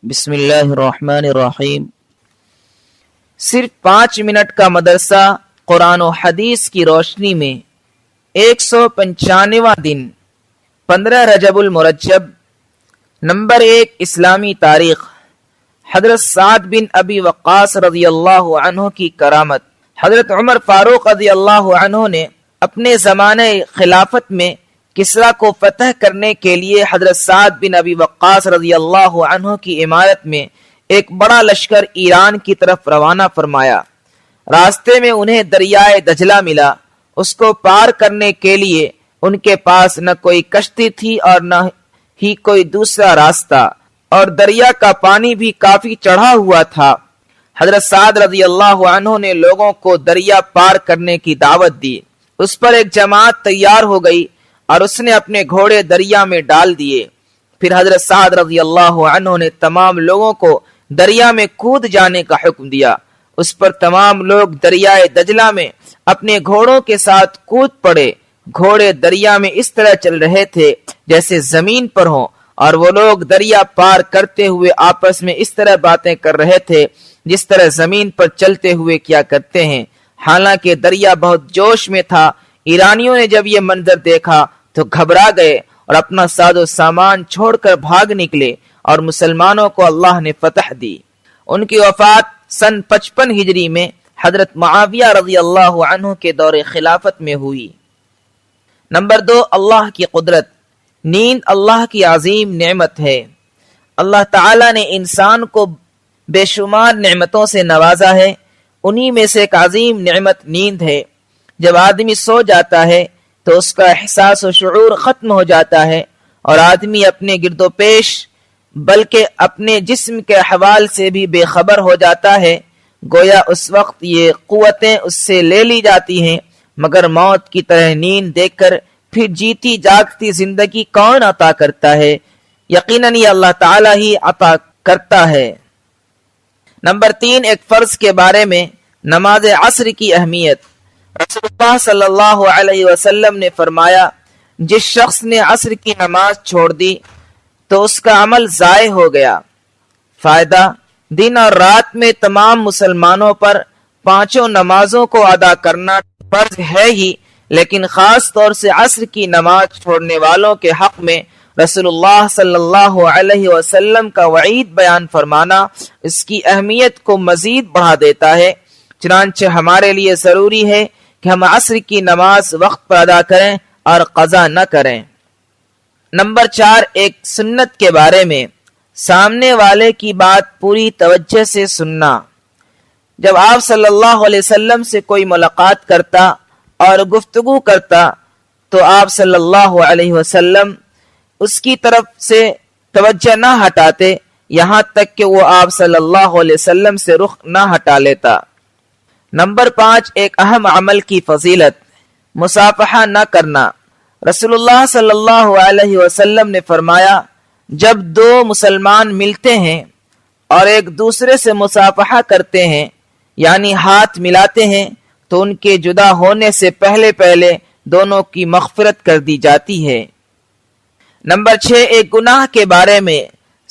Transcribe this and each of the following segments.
بسم اللہ الرحمن الرحیم۔ صرف 5 منٹ کا مدرسہ قرآن و حدیث کی روشنی میں 195واں دن 15 رجب المرجب۔ نمبر 1، اسلامی تاریخ۔ حضرت سعد بن ابی وقاص رضی اللہ عنہ کی کرامت۔ حضرت عمر فاروق رضی اللہ عنہ نے اپنے زمانے خلافت میں کسریٰ کو فتح کرنے کے لیے حضرت سعد بن ابی وقاص رضی اللہ عنہ کی عمارت میں ایک بڑا لشکر ایران کی طرف روانہ فرمایا۔ راستے میں انہیں دریائے دجلہ ملا۔ اس کو پار کرنے کے لیے ان کے پاس نہ کوئی کشتی تھی اور نہ ہی کوئی دوسرا راستہ، اور دریا کا پانی بھی کافی چڑھا ہوا تھا۔ حضرت سعد رضی اللہ عنہ نے لوگوں کو دریا پار کرنے کی دعوت دی۔ اس پر ایک جماعت تیار ہو گئی اور اس نے اپنے گھوڑے دریا میں ڈال دیے۔ پھر حضرت سعد رضی اللہ عنہ نے تمام لوگوں کو دریا میں کود جانے کا حکم دیا۔ اس پر تمام لوگ دریائے دجلہ میں اپنے گھوڑوں کے ساتھ کود پڑے۔ گھوڑے دریا میں اس طرح چل رہے تھے جیسے زمین پر ہوں، اور وہ لوگ دریا پار کرتے ہوئے آپس میں اس طرح باتیں کر رہے تھے جس طرح زمین پر چلتے ہوئے کیا کرتے ہیں۔ حالانکہ دریا بہت جوش میں تھا۔ ایرانیوں نے جب یہ منظر دیکھا تو گھبرا گئے اور اپنا ساز و سامان چھوڑ کر بھاگ نکلے، اور مسلمانوں کو اللہ نے فتح دی۔ ان کی وفات سن 55 ہجری میں حضرت معاویہ رضی اللہ عنہ کے دور خلافت میں ہوئی۔ نمبر 2، اللہ کی قدرت۔ نیند اللہ کی عظیم نعمت ہے۔ اللہ تعالی نے انسان کو بے شمار نعمتوں سے نوازا ہے۔ انہی میں سے ایک عظیم نعمت نیند ہے۔ جب آدمی سو جاتا ہے تو اس کا احساس و شعور ختم ہو جاتا ہے، اور آدمی اپنے گرد و پیش بلکہ اپنے جسم کے احوال سے بھی بے خبر ہو جاتا ہے۔ گویا اس وقت یہ قوتیں اس سے لے لی جاتی ہیں، مگر موت کی طرح نیند دیکھ کر پھر جیتی جاگتی زندگی کون عطا کرتا ہے؟ یقیناً یہ اللہ تعالیٰ ہی عطا کرتا ہے۔ نمبر 3، ایک فرض کے بارے میں نماز عصر کی اہمیت۔ رسول اللہ صلی اللہ علیہ وسلم نے فرمایا، جس شخص نے عصر کی نماز چھوڑ دی تو اس کا عمل ضائع ہو گیا۔ فائدہ، دن اور رات میں تمام مسلمانوں پر 5 نمازوں کو ادا کرنا فرض ہے ہی، لیکن خاص طور سے عصر کی نماز چھوڑنے والوں کے حق میں رسول اللہ صلی اللہ علیہ وسلم کا وعید بیان فرمانا اس کی اہمیت کو مزید بڑھا دیتا ہے۔ چنانچہ ہمارے لیے ضروری ہے کہ ہم عصر کی نماز وقت پر ادا کریں اور قضا نہ کریں۔ نمبر 4، ایک سنت کے بارے میں سامنے والے کی بات پوری توجہ سے سننا۔ جب آپ صلی اللہ علیہ وسلم سے کوئی ملاقات کرتا اور گفتگو کرتا تو آپ صلی اللہ علیہ وسلم اس کی طرف سے توجہ نہ ہٹاتے یہاں تک کہ وہ آپ صلی اللہ علیہ وسلم سے رخ نہ ہٹا لیتا۔ نمبر 5، ایک اہم عمل کی فضیلت، مصافحہ نہ کرنا۔ رسول اللہ صلی اللہ علیہ وسلم نے فرمایا، جب 2 مسلمان ملتے ہیں اور ایک دوسرے سے مصافحہ کرتے ہیں یعنی ہاتھ ملاتے ہیں تو ان کے جدا ہونے سے پہلے دونوں کی مغفرت کر دی جاتی ہے۔ نمبر 6، ایک گناہ کے بارے میں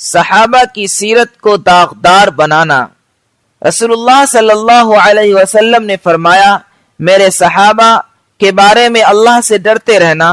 صحابہ کی سیرت کو داغدار بنانا۔ رسول اللہ صلی اللہ علیہ وسلم نے فرمایا، میرے صحابہ کے بارے میں اللہ سے ڈرتے رہنا،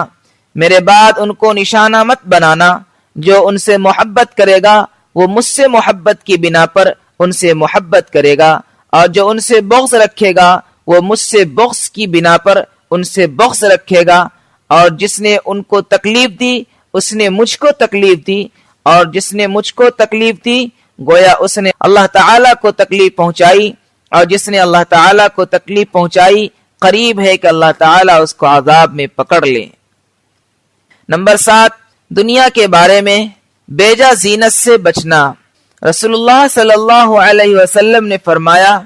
میرے بعد ان کو نشانہ مت بنانا۔ جو ان سے محبت کرے گا وہ مجھ سے محبت کی بنا پر ان سے محبت کرے گا، اور جو ان سے بغض رکھے گا وہ مجھ سے بغض کی بنا پر ان سے بغض رکھے گا، اور جس نے ان کو تکلیف دی اس نے مجھ کو تکلیف دی، اور جس نے مجھ کو تکلیف دی گویا اس نے اللہ تعالیٰ کو تکلیف پہنچائی، اور جس نے اللہ تعالیٰ کو تکلیف پہنچائی قریب ہے کہ اللہ تعالیٰ اس کو عذاب میں پکڑ لے۔ نمبر 7، دنیا کے بارے میں بیجا زینت سے بچنا۔ رسول اللہ صلی اللہ علیہ وسلم نے فرمایا،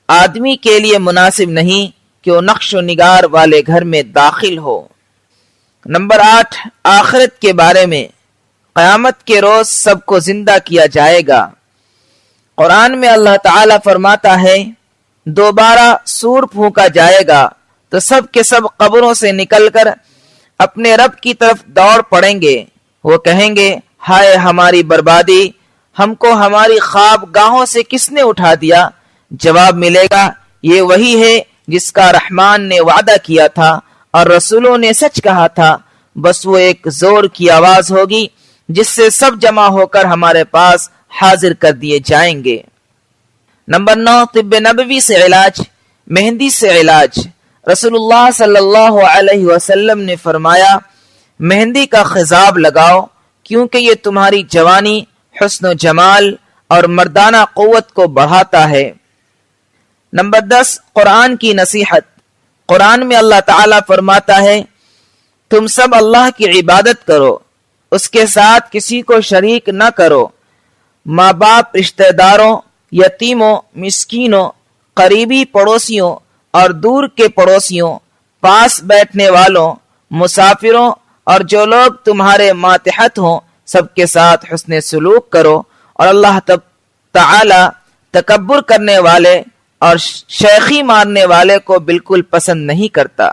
آدمی کے لیے مناسب نہیں کہ وہ نقش و نگار والے گھر میں داخل ہو۔ نمبر 8، آخرت کے بارے میں، قیامت کے روز سب کو زندہ کیا جائے گا۔ قرآن میں اللہ تعالیٰ فرماتا ہے، دوبارہ سور پھونکا جائے گا تو سب کے سب قبروں سے نکل کر اپنے رب کی طرف دوڑ پڑیں گے۔ وہ کہیں گے، ہائے ہماری بربادی، ہم کو ہماری خواب گاہوں سے کس نے اٹھا دیا؟ جواب ملے گا یہ وہی ہے جس کا رحمان نے وعدہ کیا تھا اور رسولوں نے سچ کہا تھا، بس وہ ایک زور کی آواز ہوگی جس سے سب جمع ہو کر ہمارے پاس حاضر کر دیے جائیں گے۔ نمبر 9، طب نبوی سے علاج، مہندی سے علاج۔ رسول اللہ صلی اللہ علیہ وسلم نے فرمایا مہندی کا خضاب لگاؤ کیونکہ یہ تمہاری جوانی، حسن و جمال اور مردانہ قوت کو بڑھاتا ہے۔ نمبر 10، قرآن کی نصیحت۔ قرآن میں اللہ تعالیٰ فرماتا ہے تم سب اللہ کی عبادت کرو، اس کے ساتھ کسی کو شریک نہ کرو، ماں باپ، رشتہ داروں، یتیموں، مسکینوں، قریبی پڑوسیوں اور دور کے پڑوسیوں، پاس بیٹھنے والوں، مسافروں اور جو لوگ تمہارے ماتحت ہوں سب کے ساتھ حسن سلوک کرو، اور اللہ تعالی تکبر کرنے والے اور شیخی مارنے والے کو بالکل پسند نہیں کرتا۔